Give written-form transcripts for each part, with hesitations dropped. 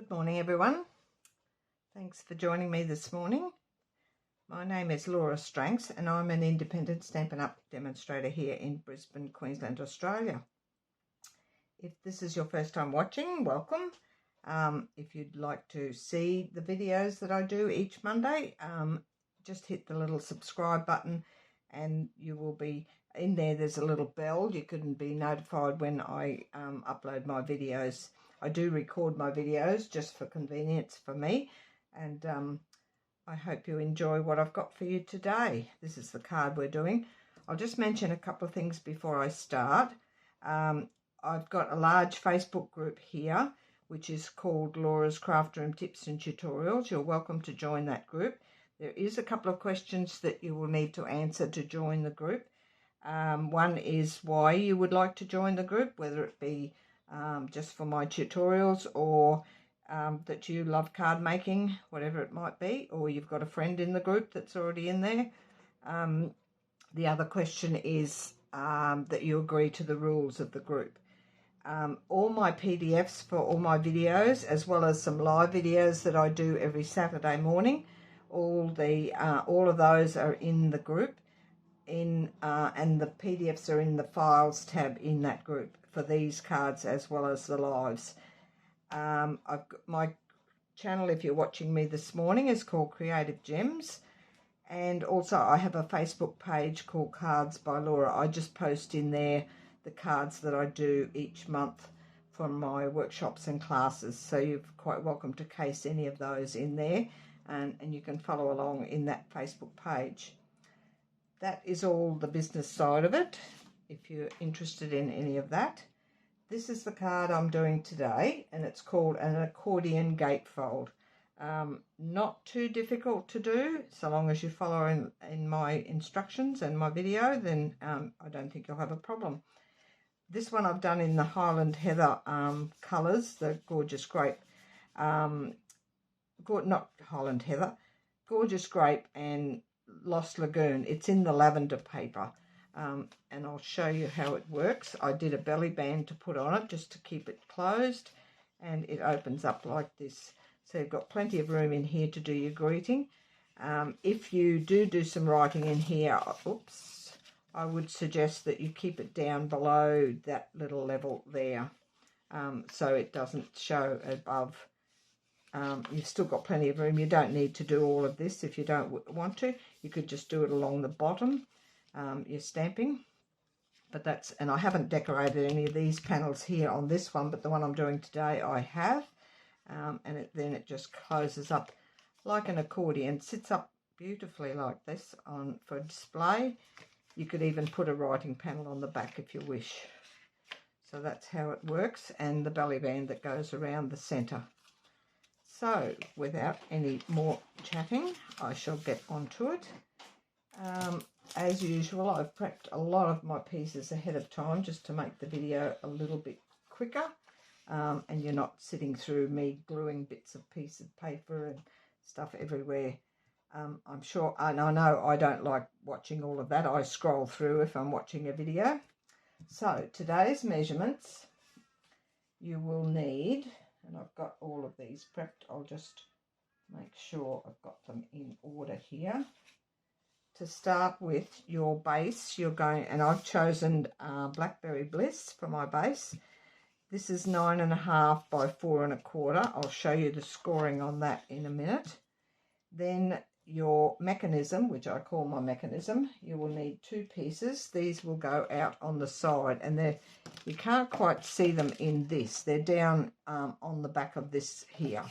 Good morning, everyone. Thanks for joining me this morning. My name is Laura Stranks and I'm an independent Stampin' Up! Demonstrator here in Brisbane, Queensland, Australia. If this is your first time watching, welcome. If you'd like to see the videos that I do each Monday, just hit the little subscribe button and you will be in there. There's a little bell. You can be notified when I upload my videos. I do record my videos just for convenience for me, and I hope you enjoy what I've got for you today. This is the card we're doing. I'll just mention a couple of things before I start. I've got a large Facebook group here, which is called Laura's Craft Room Tips and Tutorials. You're welcome to join that group. There is a couple of questions that you will need to answer to join the group. One is why you would like to join the group, whether it be just for my tutorials or that you love card making, whatever it might be, or you've got a friend in the group that's already in there. The other question is that you agree to the rules of the group. All my PDFs for all my videos, as well as some live videos that I do every Saturday morning, all of those are in the group, and the PDFs are in the Files tab in that group for these cards as well as the lives. I've got my channel, if you're watching me this morning, is called Creative Gems, and also I have a Facebook page called Cards by Laura. I just post in there the cards that I do each month from my workshops and classes, so you're quite welcome to case any of those in there, and you can follow along in that Facebook page. That is all the business side of it, if you're interested in any of that. This is the card I'm doing today, and it's called an accordion gatefold. Not too difficult to do, so long as you follow in my instructions and my video, then I don't think you'll have a problem. This one I've done in the Highland Heather colours, the gorgeous grape, not Highland Heather, gorgeous grape and Lost Lagoon. It's in the lavender paper, and I'll show you how it works. I did a belly band to put on it just to keep it closed, and it opens up like this, so you've got plenty of room in here to do your greeting. If you do some writing in here, I would suggest that you keep it down below that little level there, so it doesn't show above. You've still got plenty of room. You don't need to do all of this if you don't want to. You could just do it along the bottom, your stamping. But and I haven't decorated any of these panels here on this one, but the one I'm doing today I have. And then it just closes up like an accordion, sits up beautifully like this for display. You could even put a writing panel on the back if you wish. So that's how it works, and the belly band that goes around the centre. So, without any more chatting, I shall get onto it. As usual, I've prepped a lot of my pieces ahead of time just to make the video a little bit quicker, and you're not sitting through me gluing bits of piece of paper and stuff everywhere. I'm sure, and I know I don't like watching all of that. I scroll through if I'm watching a video. So, today's measurements, you will need... And I've got all of these prepped. I'll just make sure I've got them in order here. To start with your base, and I've chosen Blackberry Bliss for my base. This is 9.5 by 4 1/4. I'll show you the scoring on that in a minute. Then your mechanism, which I call my mechanism, you will need 2 pieces. These will go out on the side, and you can't quite see them in this. They're down on the back of this here,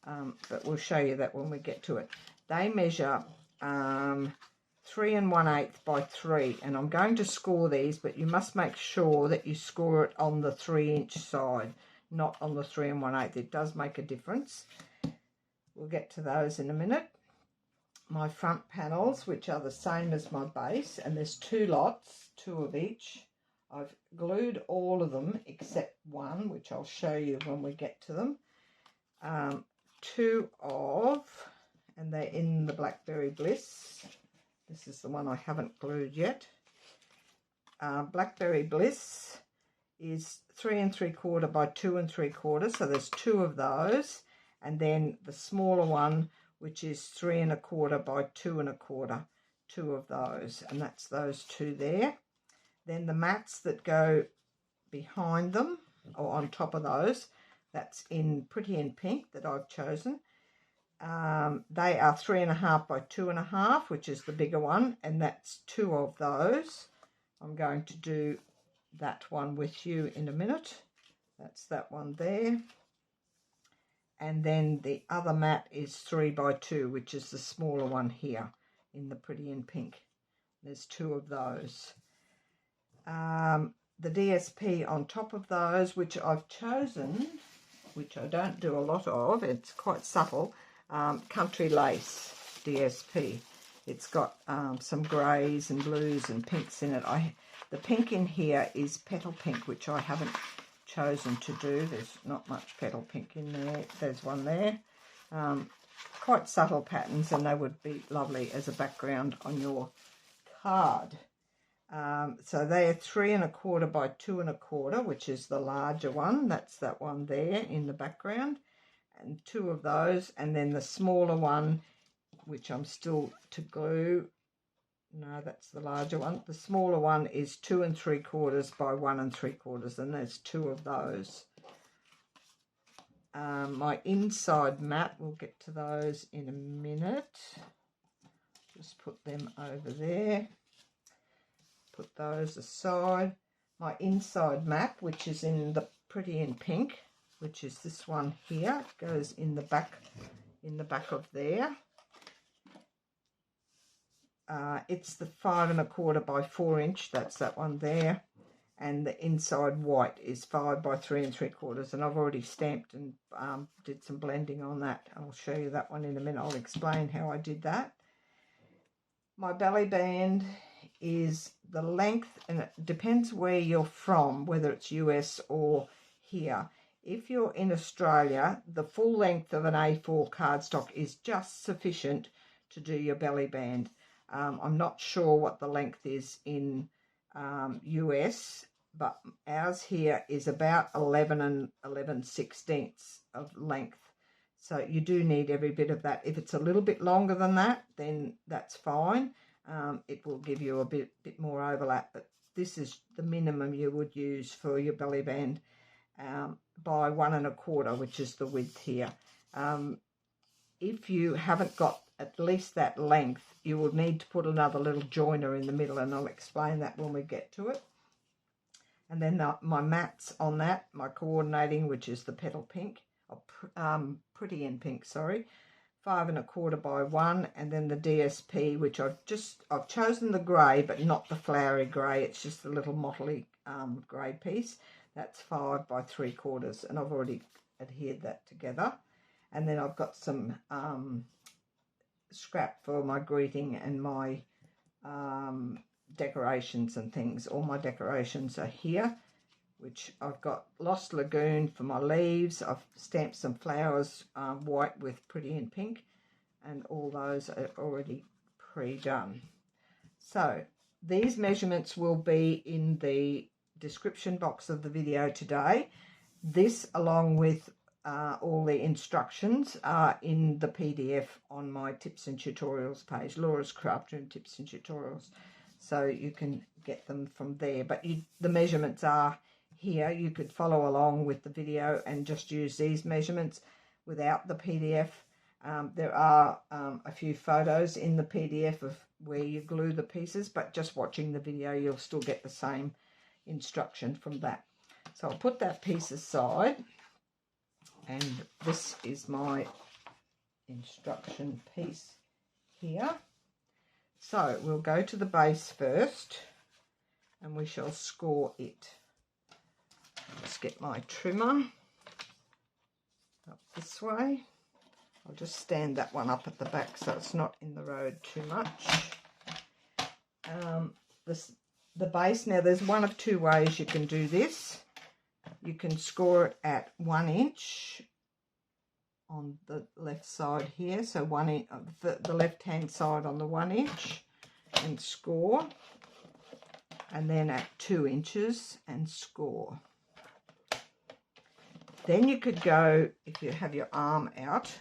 but we'll show you that when we get to it. They measure 3 1/8 by 3, and I'm going to score these, but you must make sure that you score it on the 3-inch side, not on the 3 1/8. It does make a difference. We'll get to those in a minute. My front panels, which are the same as my base, and there's 2 lots, 2 of each. I've glued all of them except one, which I'll show you when we get to them. 2 of, and they're in the Blackberry Bliss. This is the one I haven't glued yet. Blackberry Bliss is 3 3/4 by 2 3/4, so there's 2 of those. and then the smaller one, which is 3 1/4 by 2 1/4, 2 of those, and that's those 2 there. Then the mats that go behind them or on top of those, that's in Pretty in Pink that I've chosen. They are 3 1/2 by 2 1/2, which is the bigger one, and that's 2 of those. I'm going to do that one with you in a minute. That's that one there. And then the other mat is 3 by 2, which is the smaller one here in the Pretty in Pink. There's 2 of those. The DSP on top of those, which I've chosen, which I don't do a lot of, it's quite subtle, Country Lace DSP. It's got some greys and blues and pinks in it. The pink in here is Petal Pink, which I haven't chosen to do. There's not much Petal Pink in there. There's one there. Quite subtle patterns, and they would be lovely as a background on your card. So they are 3 1/4 by 2 1/4, which is the larger one. That's that one there in the background, and 2 of those. And then the smaller one, which I'm still to glue. No, that's the larger one. The smaller one is 2 3/4 by 1 3/4, and there's 2 of those. My inside mat, we'll get to those in a minute. Just put them over there. Put those aside. My inside mat, which is in the Pretty in Pink, which is this one here, goes in the back of there. It's the 5 1/4 by 4 inch. That's that one there. And the inside white is 5 by 3 3/4. And I've already stamped and did some blending on that. I'll show you that one in a minute. I'll explain how I did that. My belly band is the length, and it depends where you're from, whether it's US or here. If you're in Australia, the full length of an A4 cardstock is just sufficient to do your belly band. I'm not sure what the length is in US, but ours here is about 11 and 11/16 of length. So you do need every bit of that. If it's a little bit longer than that, then that's fine. It will give you a bit more overlap, but this is the minimum you would use for your belly band, by 1 1/4, which is the width here. If you haven't got at least that length, you will need to put another little joiner in the middle, and I'll explain that when we get to it. And then my mats on that, my coordinating, which is the Petal Pink, Pretty in Pink, sorry, 5 1/4 by 1, and then the DSP, which I've chosen the grey, but not the flowery grey. It's just a little mottly grey piece. That's 5 by 3/4, and I've already adhered that together. And then I've got some scrap for my greeting and my decorations and things. All my decorations are here, which I've got Lost Lagoon for my leaves. I've stamped some flowers white with Pretty in Pink, and all those are already pre-done. So these measurements will be in the description box of the video today. This, along with all the instructions, are in the PDF on my tips and tutorials page, Laura's Craft Room Tips and Tutorials. So you can get them from there. But the measurements are here. You could follow along with the video and just use these measurements without the PDF. There are a few photos in the PDF of where you glue the pieces, but just watching the video, you'll still get the same instruction from that. So I'll put that piece aside. And this is my instruction piece here. So we'll go to the base first, and we shall score it. Just get my trimmer up this way. I'll just stand that one up at the back so it's not in the road too much. The base, now there's one of two ways you can do this. You can score it at 1 inch on the left side here, so 1 inch, the left hand side on the 1 inch, and score, and then at 2 inches and score. Then you could go, if you have your arm out,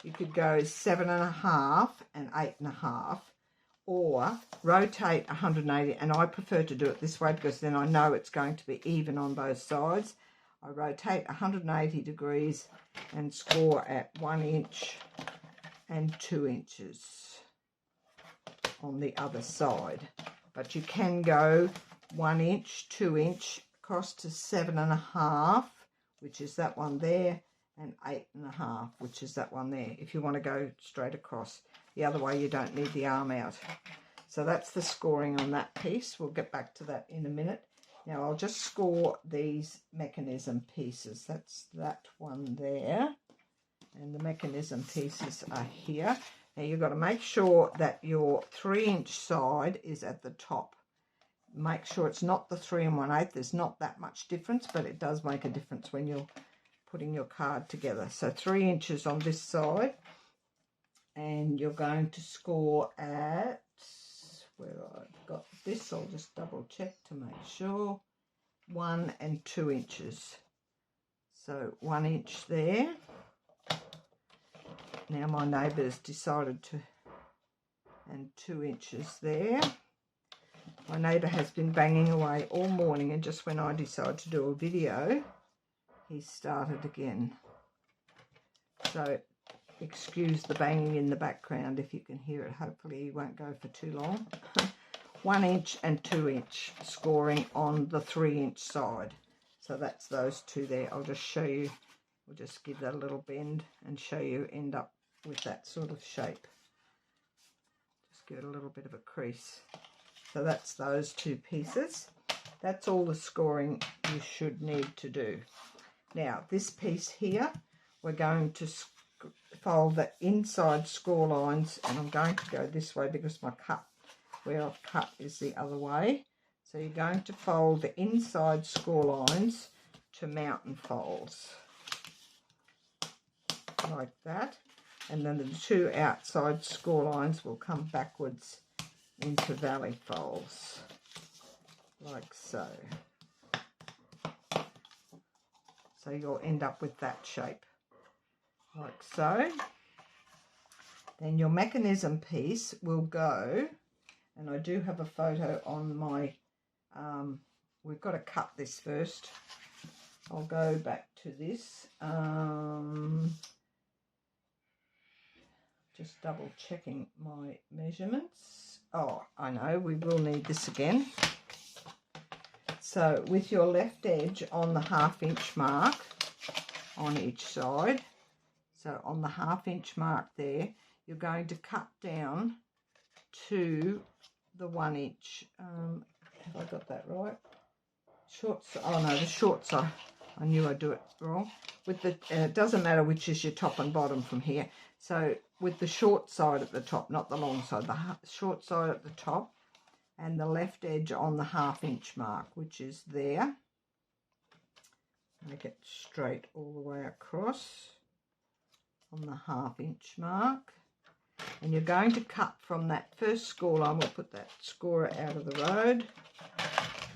you could go 7.5 and 8.5, or rotate 180, and I prefer to do it this way because then I know it's going to be even on both sides. I rotate 180 degrees and score at 1 inch and 2 inches on the other side. But you can go 1 inch, 2 inch, across to 7.5, which is that one there, and 8.5, which is that one there, if you want to go straight across. The other way, you don't need the arm out. So that's the scoring on that piece. We'll get back to that in a minute. Now I'll just score these mechanism pieces. That's that one there, and the mechanism pieces are here. Now you've got to make sure that your 3-inch side is at the top. Make sure it's not the 3 1/8. There's not that much difference, but it does make a difference when you're putting your card together. So 3 inches on this side, and you're going to score at, where I've got this, I'll just double check to make sure, 1 and 2 inches. So 1 inch there. Now my neighbour's decided to, and 2 inches there. My neighbour has been banging away all morning, and just when I decide to do a video, he started again. So excuse the banging in the background if you can hear it. Hopefully he won't go for too long. 1 inch and 2 inch scoring on the 3-inch side. So that's those two there. I'll just show you. We'll just give that a little bend and show you end up with that sort of shape. Just give it a little bit of a crease. So that's those two pieces. That's all the scoring you should need to do. Now this piece here, we're going to fold the inside score lines, and I'm going to go this way because my cut, where I've cut, is the other way. So you're going to fold the inside score lines to mountain folds, like that. And then the two outside score lines will come backwards into valley folds, like so. So you'll end up with that shape, like so. Then your mechanism piece will go, and I do have a photo on my, we've got to cut this first. I'll go back to this. Just double checking my measurements. Oh, I know, we will need this again. So with your left edge on the 1/2 inch mark on each side, so on the 1/2 inch mark there, you're going to cut down to the 1 inch. Have I got that right? Short, oh no, the short side. I knew I'd do it wrong. With the, it doesn't matter which is your top and bottom from here. So with the short side at the top, not the long side, the short side at the top, and the left edge on the 1/2 inch mark, which is there. Make it straight all the way across on the 1/2 inch mark. And you're going to cut from that first score line. We'll put that scorer out of the road.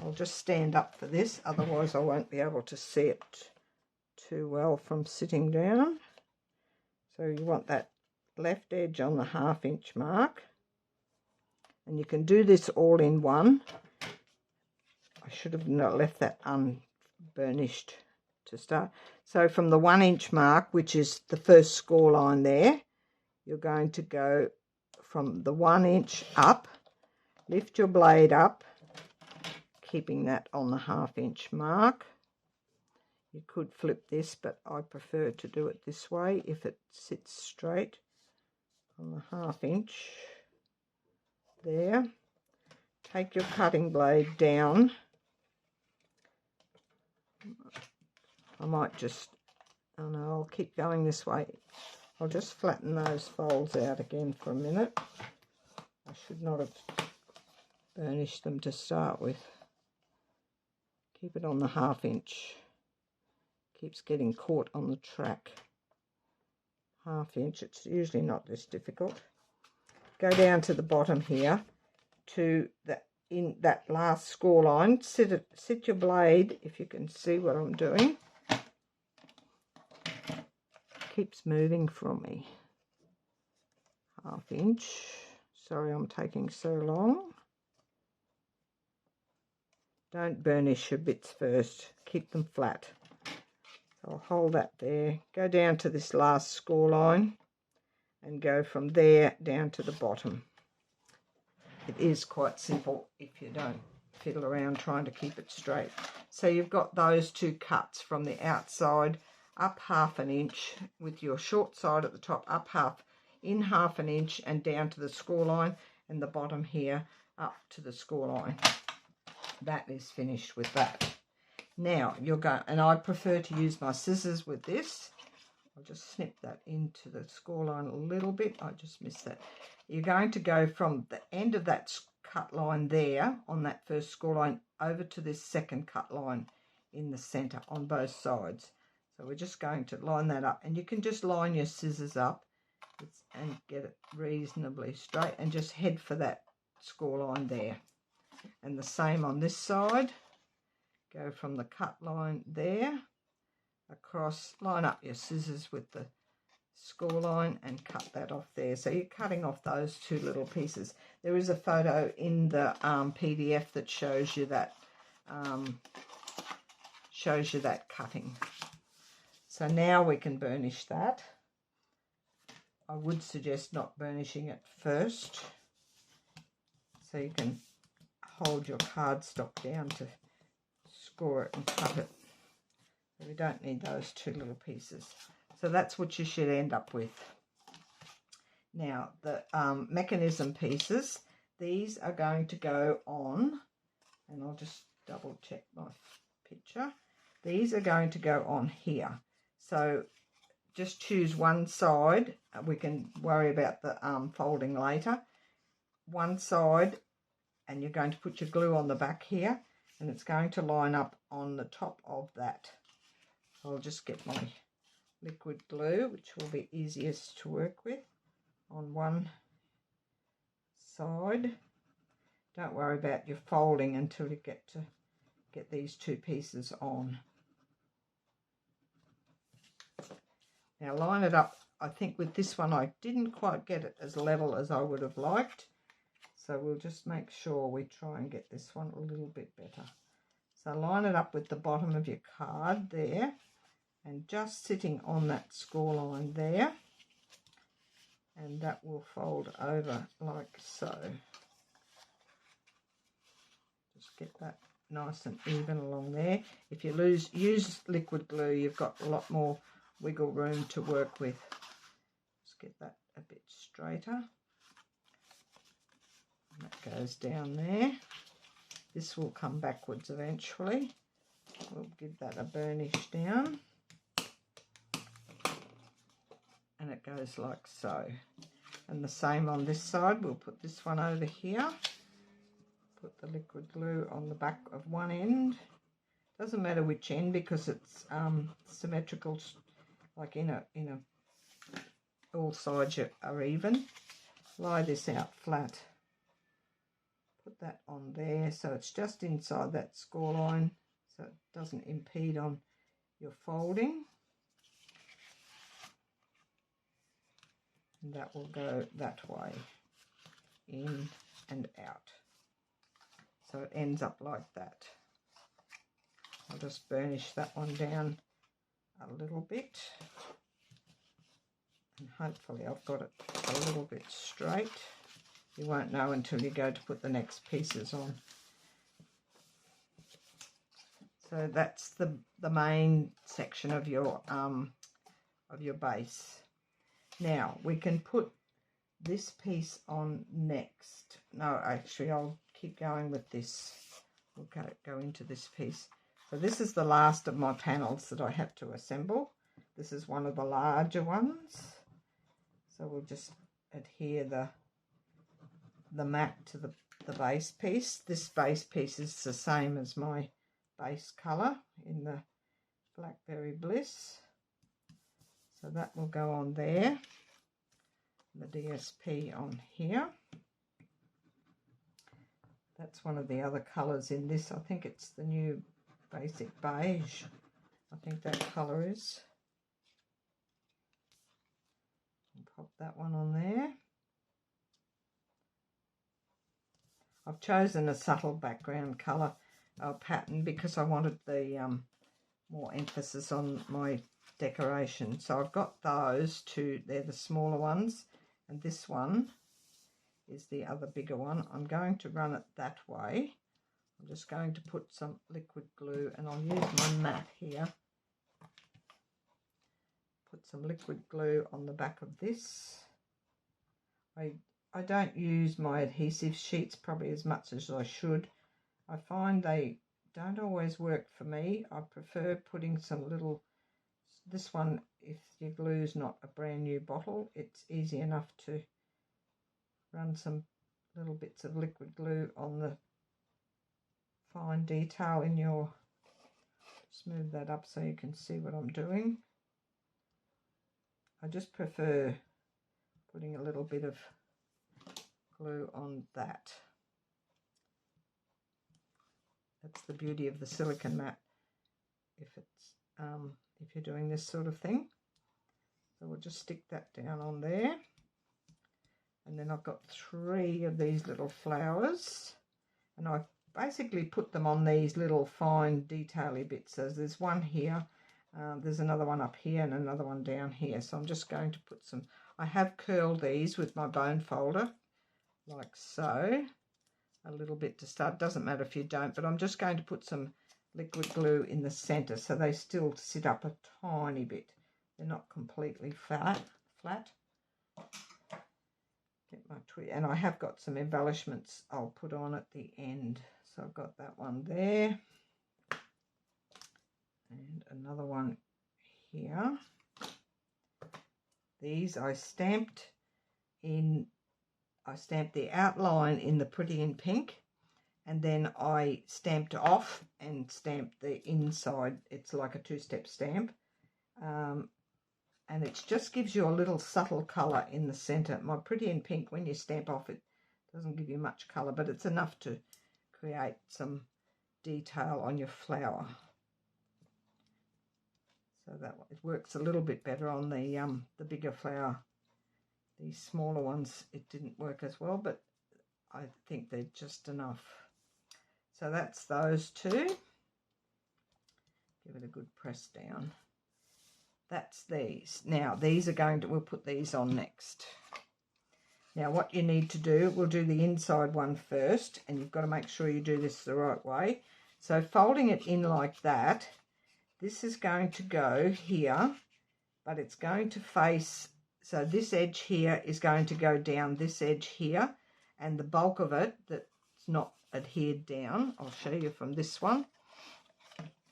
I'll just stand up for this, otherwise I won't be able to see it too well from sitting down. So you want that left edge on the 1/2 inch mark. And you can do this all in one. I should have not left that unburnished to start. So from the 1 inch mark, which is the first score line there, you're going to go from the 1 inch up, lift your blade up, keeping that on the 1/2 inch mark. You could flip this, but I prefer to do it this way if it sits straight on the 1/2 inch there. Take your cutting blade down. I might just, oh no, I'll keep going this way. I'll just flatten those folds out again for a minute. I should not have burnished them to start with. Keep it on the 1/2 inch. Keeps getting caught on the track. 1/2 inch, it's usually not this difficult. Go down to the bottom here to the, in that last score line. Sit your blade, if you can see what I'm doing. keeps moving from me. 1/2 inch. Sorry, I'm taking so long. Don't burnish your bits first. Keep them flat. So I'll hold that there. Go down to this last score line and go from there down to the bottom. It is quite simple if you don't fiddle around trying to keep it straight. So you've got those 2 cuts from the outside up 1/2 inch with your short side at the top up in 1/2 inch and down to the score line, and the bottom here up to the score line. That is finished with that. Now you're going, and I prefer to use my scissors with this. I'll just snip that into the score line a little bit. I just missed that. You're going to go from the end of that cut line there on that first score line over to this second cut line in the center on both sides. So we're just going to line that up, and you can just line your scissors up and get it reasonably straight and just head for that score line there. And the same on this side. Go from the cut line there across, line up your scissors with the score line and cut that off there. So you're cutting off those 2 little pieces. There is a photo in the PDF that shows you that cutting. So now we can burnish that. I would suggest not burnishing it first, so you can hold your cardstock down to score it and cut it. So we don't need those 2 little pieces. So that's what you should end up with. Now the mechanism pieces, these are going to go on, and I'll just double check my picture. These are going to go on here. So just choose one side. We can worry about the folding later. One side, and you're going to put your glue on the back here, and it's going to line up on the top of that. I'll just get my liquid glue, which will be easiest to work with, on one side. Don't worry about your folding until you get these 2 pieces on. Now line it up. I think with this one I didn't quite get it as level as I would have liked, so we'll just make sure we try and get this one a little bit better. So line it up with the bottom of your card there, and just sitting on that score line there, and that will fold over like so. Just get that nice and even along there. If you use liquid glue, you've got a lot more wiggle room to work with. Just get that a bit straighter. And that goes down there. This will come backwards eventually. We'll give that a burnish down. And it goes like so. And the same on this side. We'll put this one over here. Put the liquid glue on the back of one end. Doesn't matter which end because it's symmetrical, like in a all sides are even. Lie this out flat. Put that on there so it's just inside that score line, so it doesn't impede on your folding. And that will go that way, in and out. So it ends up like that. I'll just burnish that one down a little bit. And hopefully I've got it a little bit straight. You won't know until you go to put the next pieces on. So that's the main section of your base. Now we can put this piece on next. No, actually I'll keep going with this. We'll go into this piece. So this is the last of my panels that I have to assemble. This is one of the larger ones. So we'll just adhere the mat to the base piece. This base piece is the same as my base colour in the Blackberry Bliss. So that will go on there. The DSP on here. That's one of the other colours in this. I think it's the new basic beige. I think that colour is. that one on there. I've chosen a subtle background colour pattern because I wanted the more emphasis on my decoration. So I've got those two, they're the smaller ones, and this one is the other bigger one. I'm going to run it that way. I'm just going to put some liquid glue, and I'll use my mat here. Put some liquid glue on the back of this. I don't use my adhesive sheets probably as much as I should. I find they don't always work for me. I prefer putting some little, this one, if your glue's not a brand new bottle, it's easy enough to run some little bits of liquid glue on the fine detail in your, smooth that up so you can see what I'm doing. I just prefer putting a little bit of glue on that. That's the beauty of the silicone mat if you're doing this sort of thing. So we'll just stick that down on there, and then I've got 3 of these little flowers, and I've basically put them on these little fine detail-y bits. So there's one here, there's another one up here, and another one down here. So I'm just going to put some, I have curled these with my bone folder like so, a little bit to start. Doesn't matter if you don't, but I'm just going to put some liquid glue in the center so they still sit up a tiny bit. They're not completely flat. Get my twist, and I have got some embellishments I'll put on at the end. So I've got that one there, and another one here. These I stamped the outline in the Pretty in Pink, and then I stamped off and stamped the inside. It's like a 2-step stamp, and it just gives you a little subtle colour in the centre. My Pretty in Pink, when you stamp off, it doesn't give you much colour, but it's enough to create some detail on your flower. So that it works a little bit better on the bigger flower. These smaller ones, it didn't work as well, but I think they're just enough. So that's those 2. Give it a good press down. That's these. Now these are going to, we'll put these on next. Now what you need to do, we'll do the inside one first, and you've got to make sure you do this the right way. So folding it in like that, this is going to go here, but it's going to face, so this edge here is going to go down this edge here, and the bulk of it that's not adhered down, I'll show you from this one.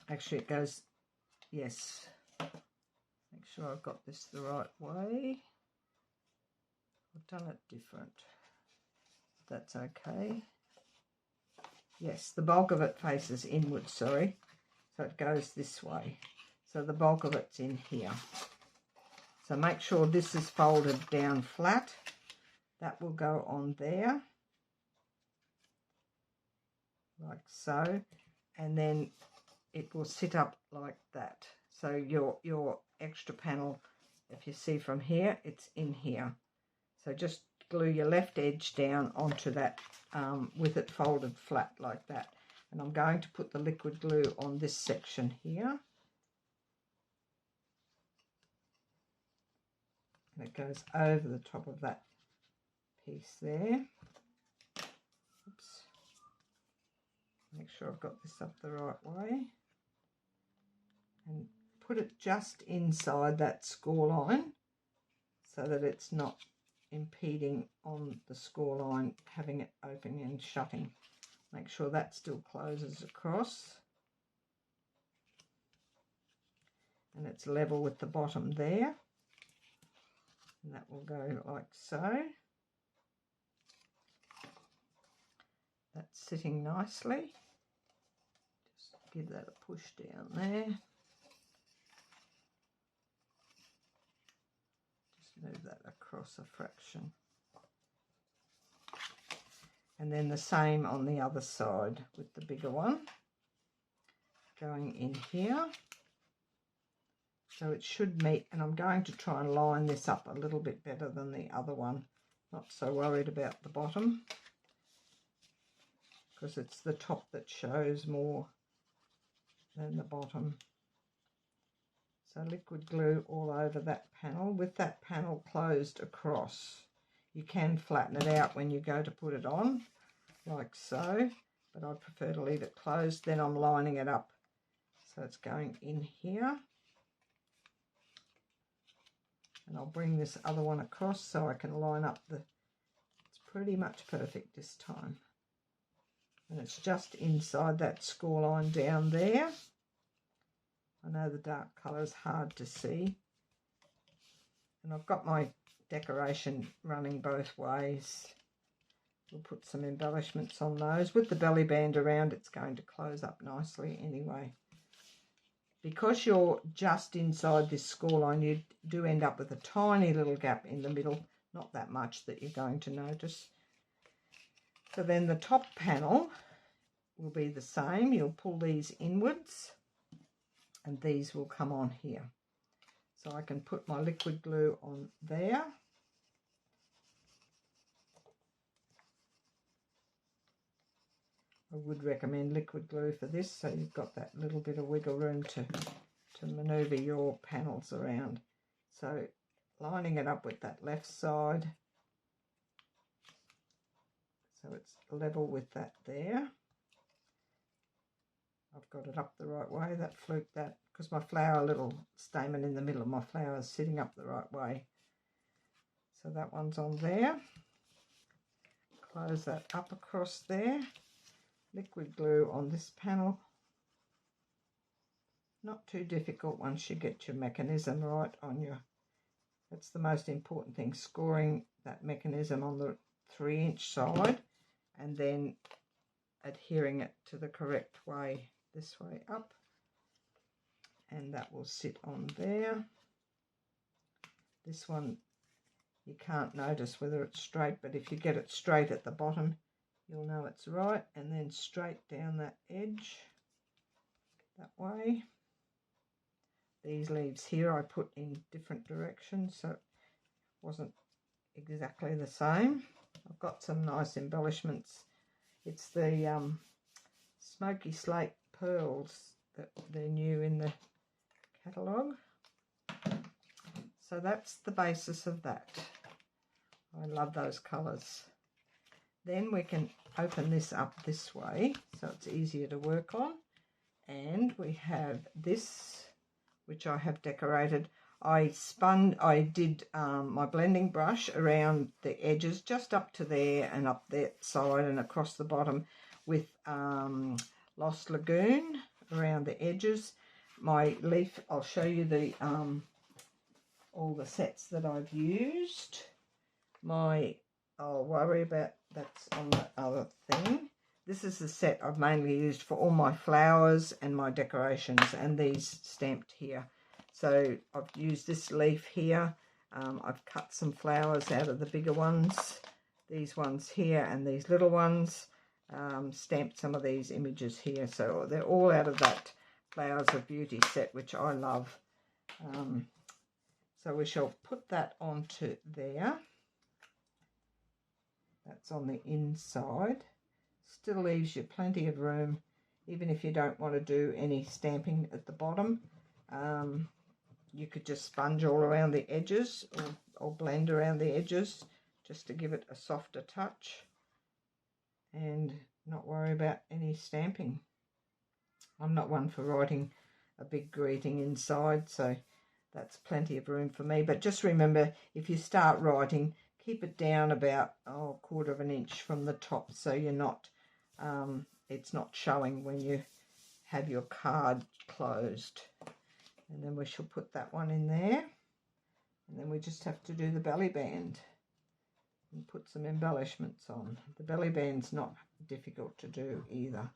Actually it goes, yes, make sure I've got this the right way. I've done it different. That's okay. Yes, the bulk of it faces inwards, sorry. So it goes this way. So the bulk of it's in here. So make sure this is folded down flat. That will go on there, like so, and then it will sit up like that. So your extra panel, if you see from here, it's in here. So just glue your left edge down onto that with it folded flat like that. And I'm going to put the liquid glue on this section here. And it goes over the top of that piece there. Oops. Make sure I've got this up the right way. And put it just inside that score line so that it's not impeding on the score line, having it opening and shutting. Make sure that still closes across. And it's level with the bottom there. And that will go like so. That's sitting nicely. Just give that a push down there. Just move that across a fraction. And then the same on the other side with the bigger one. Going in here. So it should meet, and I'm going to try and line this up a little bit better than the other one. Not so worried about the bottom, because it's the top that shows more than the bottom. So liquid glue all over that panel, with that panel closed across. You can flatten it out when you go to put it on, like so, but I prefer to leave it closed. Then I'm lining it up, so it's going in here. And I'll bring this other one across so I can line up the, it's pretty much perfect this time. And it's just inside that score line down there. I know the dark colour is hard to see. And I've got my decoration running both ways. We'll put some embellishments on those. With the belly band around, it's going to close up nicely anyway. Because you're just inside this score line, you do end up with a tiny little gap in the middle, not that much that you're going to notice. So then the top panel will be the same. You'll pull these inwards and these will come on here. So I can put my liquid glue on there. I would recommend liquid glue for this, so you've got that little bit of wiggle room to manoeuvre your panels around. So lining it up with that left side, so it's level with that there. I've got it up the right way, that fluked that, because my flower, little stamen in the middle of my flower is sitting up the right way. So that one's on there. Close that up across there. Liquid glue on this panel. Not too difficult once you get your mechanism right on your, that's the most important thing, scoring that mechanism on the 3-inch side and then adhering it to the correct way, this way up, and that will sit on there. This one you can't notice whether it's straight, but if you get it straight at the bottom, you'll know it's right, and then straight down that edge that way. These leaves here I put in different directions, so it wasn't exactly the same. I've got some nice embellishments. It's the smoky slate pearls that they're new in the catalogue. So that's the basis of that. I love those colours. Then we can open this up this way so it's easier to work on. And we have this, which I have decorated. I did my blending brush around the edges, just up to there and up that side and across the bottom with Lost Lagoon around the edges. My leaf, I'll show you the all the sets that I've used. I'll worry about, that's on the other thing. This is the set I've mainly used for all my flowers and my decorations, and these stamped here. So I've used this leaf here. I've cut some flowers out of the bigger ones, these ones here and these little ones, stamped some of these images here. So they're all out of that Flowers of Beauty set, which I love. So we shall put that onto there. That's on the inside. Still leaves you plenty of room, even if you don't want to do any stamping at the bottom. You could just sponge all around the edges or blend around the edges just to give it a softer touch and not worry about any stamping. I'm not one for writing a big greeting inside, so that's plenty of room for me. But just remember, if you start writing, keep it down about a 1/4 of an inch from the top, so you're not it's not showing when you have your card closed. And then we shall put that one in there, and then we just have to do the belly band and put some embellishments on. The belly band's not difficult to do either.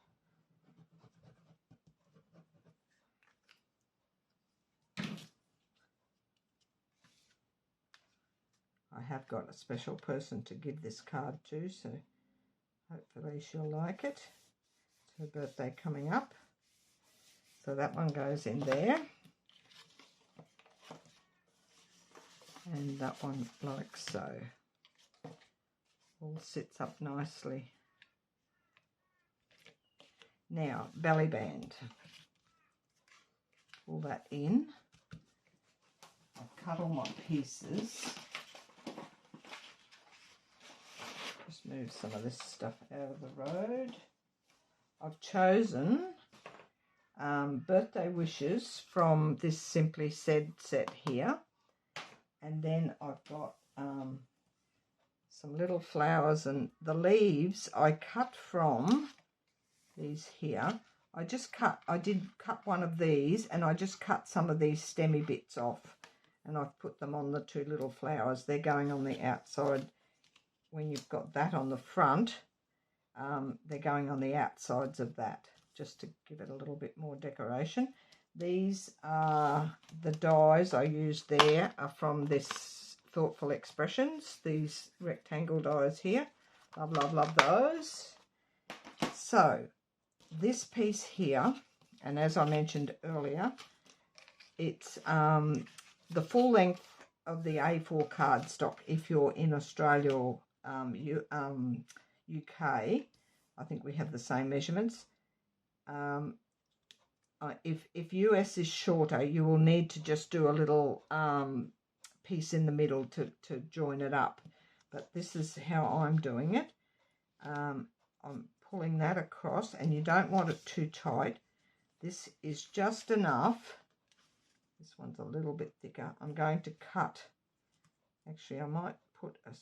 I have got a special person to give this card to, so hopefully she'll like it. It's her birthday coming up. So that one goes in there. and that one like so. All sits up nicely. Now, belly band. Pull that in. I've cut all my pieces. Just move some of this stuff out of the road. I've chosen birthday wishes from this Simply Said set here. And then I've got some little flowers, and the leaves I cut from these here. I did cut one of these, and I just cut some of these stemmy bits off, and I've put them on the two little flowers. They're going on the outside. When you've got that on the front, they're going on the outsides of that, just to give it a little bit more decoration. These are the dies I used there, are from this Thoughtful Expressions, these rectangle dies here. Love, love, love those. So this piece here, and as I mentioned earlier, it's the full length of the A4 cardstock if you're in Australia or UK. I think we have the same measurements. If US is shorter, you will need to just do a little piece in the middle to join it up. But this is how I'm doing it. I'm pulling that across, and you don't want it too tight. This is just enough. This one's a little bit thicker. I'm going to cut. Actually, I might put an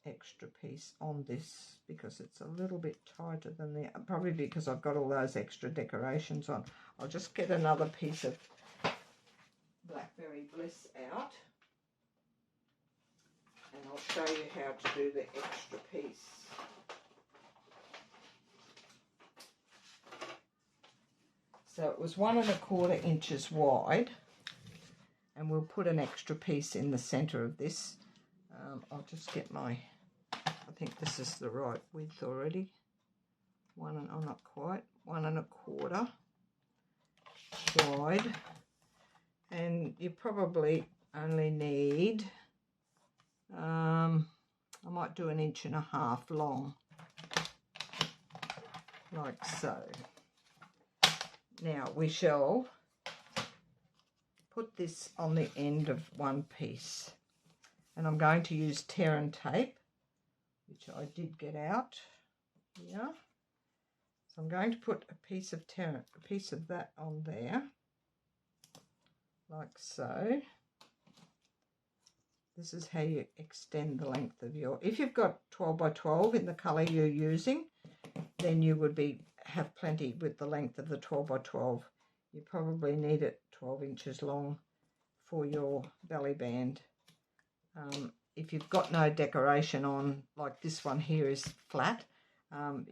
extra piece on this because it's a little bit tighter than the, probably because I've got all those extra decorations on. I'll just get another piece of Blackberry Bliss out, and I'll show you how to do the extra piece. So it was 1 1/4 inches wide, and we'll put an extra piece in the centre of this. I'll just get my, I think this is the right width already. Not quite, 1 1/4 wide, and you probably only need, I might do 1.5 inches long, like so. Now we shall put this on the end of one piece, and I'm going to use Terran tape, which I did get out here. So I'm going to put a piece of that on there, like so. This is how you extend the length of your, if you've got 12 by 12 in the colour you're using, then you would have plenty with the length of the 12 by 12. You probably need it 12 inches long for your belly band. If you've got no decoration on, like this one here is flat,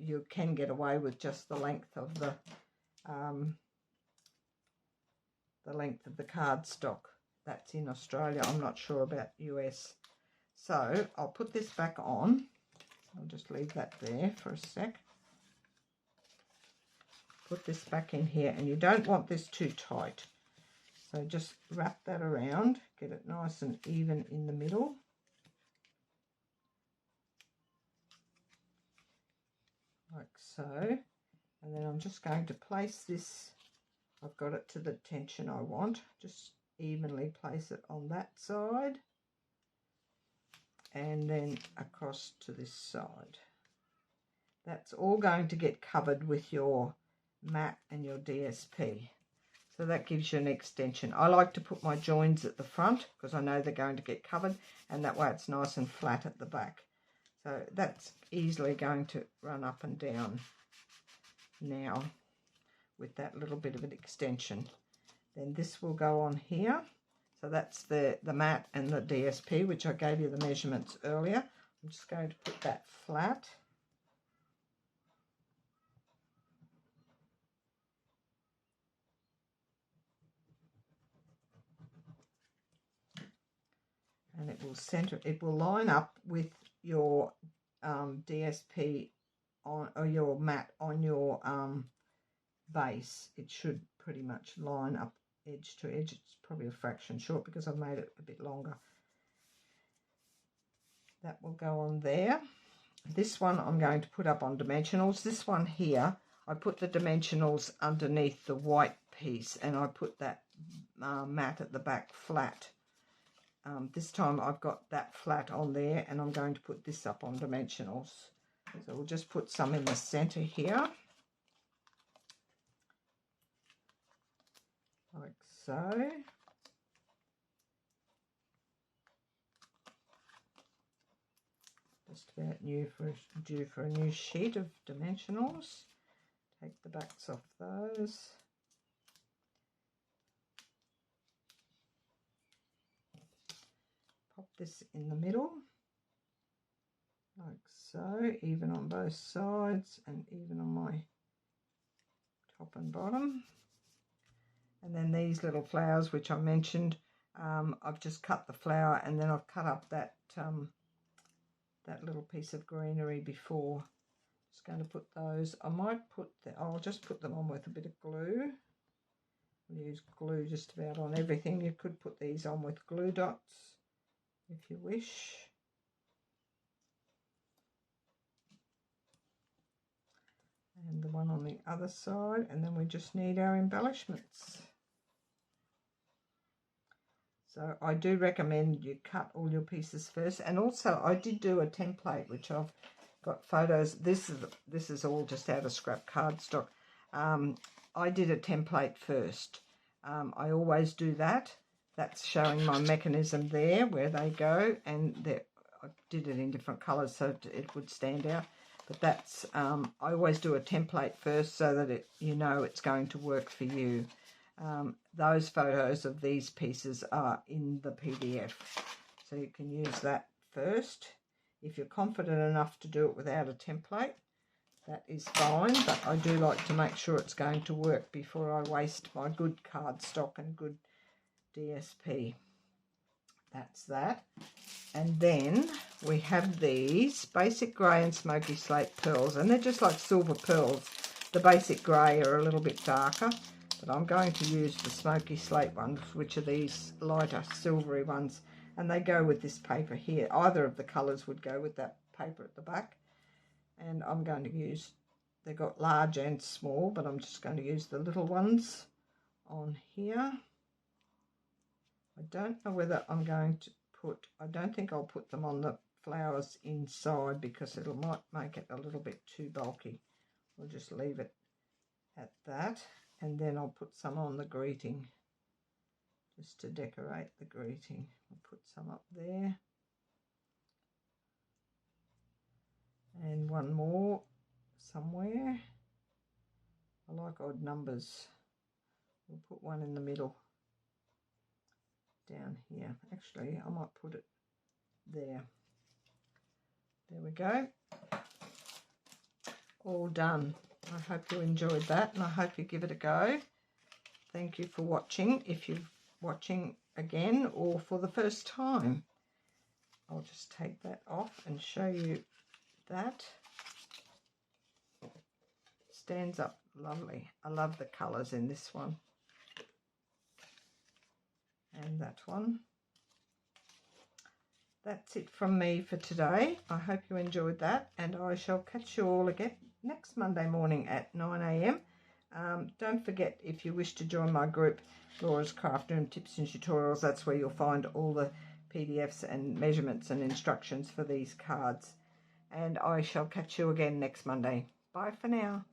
you can get away with just the length of the cardstock. That's in Australia. I'm not sure about US. So I'll put this back on. I'll just leave that there for a sec. Put this back in here, and you don't want this too tight. So just wrap that around, get it nice and even in the middle. Like so. And then I'm just going to place this, I've got it to the tension I want, just evenly place it on that side and then across to this side. That's all going to get covered with your mat and your DSP. So that gives you an extension. I like to put my joins at the front because I know they're going to get covered, and that way it's nice and flat at the back. So that's easily going to run up and down now with that little bit of an extension. Then this will go on here. So that's the mat and the DSP, which I gave you the measurements earlier. I'm just going to put that flat. And it will center, it will line up with your DSP on, or your mat on your base. It should pretty much line up edge to edge. It's probably a fraction short because I've made it a bit longer. That will go on there. This one I'm going to put up on dimensionals. This one here, I put the dimensionals underneath the white piece, and I put that mat at the back flat. This time I've got that flat on there, and I'm going to put this up on dimensionals. So we'll just put some in the center here, like so. Just about due for a new sheet of dimensionals. Take the backs off those. Pop this in the middle, like so, even on both sides and even on my top and bottom. And then these little flowers, which I mentioned, I've just cut the flower, and then I've cut up that that little piece of greenery before. Just going to put those. I'll just put them on with a bit of glue. I'll use glue just about on everything. You could put these on with glue dots if you wish. And the one on the other side, and then we just need our embellishments. So I do recommend you cut all your pieces first. And also I did do a template, which I've got photos. This is all just out of scrap cardstock. I did a template first. I always do that. That's showing my mechanism there, where they go, and I did it in different colours so it would stand out. But that's I always do a template first so that you know it's going to work for you. Those photos of these pieces are in the PDF, so you can use that first. If you're confident enough to do it without a template, that is fine, but I do like to make sure it's going to work before I waste my good cardstock and good DSP. That's that. And then we have these basic grey and smoky slate pearls, and they're just like silver pearls. The basic grey are a little bit darker, but I'm going to use the smoky slate ones, which are these lighter silvery ones, and they go with this paper here. Either of the colours would go with that paper at the back, and I'm going to use, they've got large and small, but I'm just going to use the little ones on here. I don't know whether I'm going to I don't think I'll put them on the flowers inside because it might make it a little bit too bulky. We'll just leave it at that, and then I'll put some on the greeting just to decorate the greeting. I'll put some up there, and one more somewhere. I like odd numbers. We'll put one in the middle down here. Actually, I might put it there. There we go. All done. I hope you enjoyed that, and I hope you give it a go. Thank you for watching. If you're watching again or for the first time, I'll just take that off and show you that. Stands up lovely. I love the colours in this one and that one. That's it from me for today. I hope you enjoyed that, and I shall catch you all again next Monday morning at 9 AM. Don't forget, if you wish to join my group, Laura's Craft Room Tips and Tutorials, that's where you'll find all the PDFs and measurements and instructions for these cards. And I shall catch you again next Monday. Bye for now.